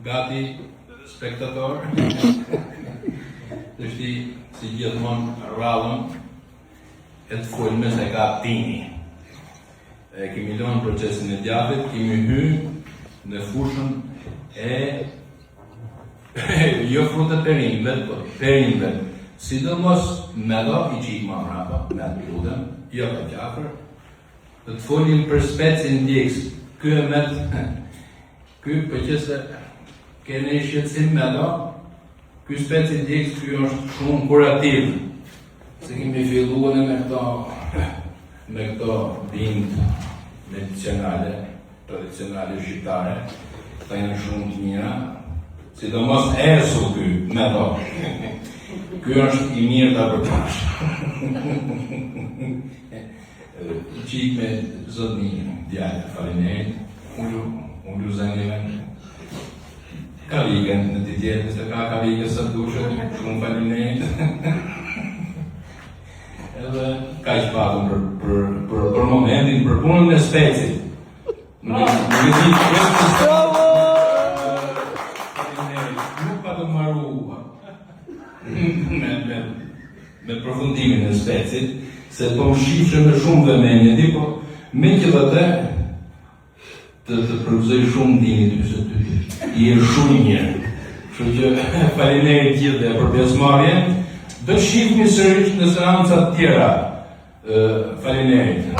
Gati, spektator. Është si gjithmonë rrallën e të folme se ka tini. E kemi lënë procesin e djathit, kemi hyrë në fushën e jo frutet perinjve, sidomos me do i qikë ma mrapa, me të lutem, jo të qafër, dhe të folim për specin djekës. Ky e met, ky për që se kene i shqetësim me do, ky specin djekës ky është shumë kurativ, se kemi filluar me këto bindë medicinale, tradicionale shqiptare, ta janë shumë të mira, sidomos esu ky, me do. Ky është i mirë ta përtash. Qik me zotni djallë, faleminderit, unë zanjeve kaligën në të tjetë, se ka kaligën së të dushët, shumë faleminderit. Edhe ka që patëm për momentin, për punën e specit. Nuk patëm marrua me përfundimin e specit, se po më shifre me shumë vëmenje, po me që dhe të përgëzoj shumë dini ty se ty. I e shumë njërë. Shumë që faleminderit gjithë dhe për pjesëmarrjen. Do shifni sërish në seancat tjera. Faleminderit.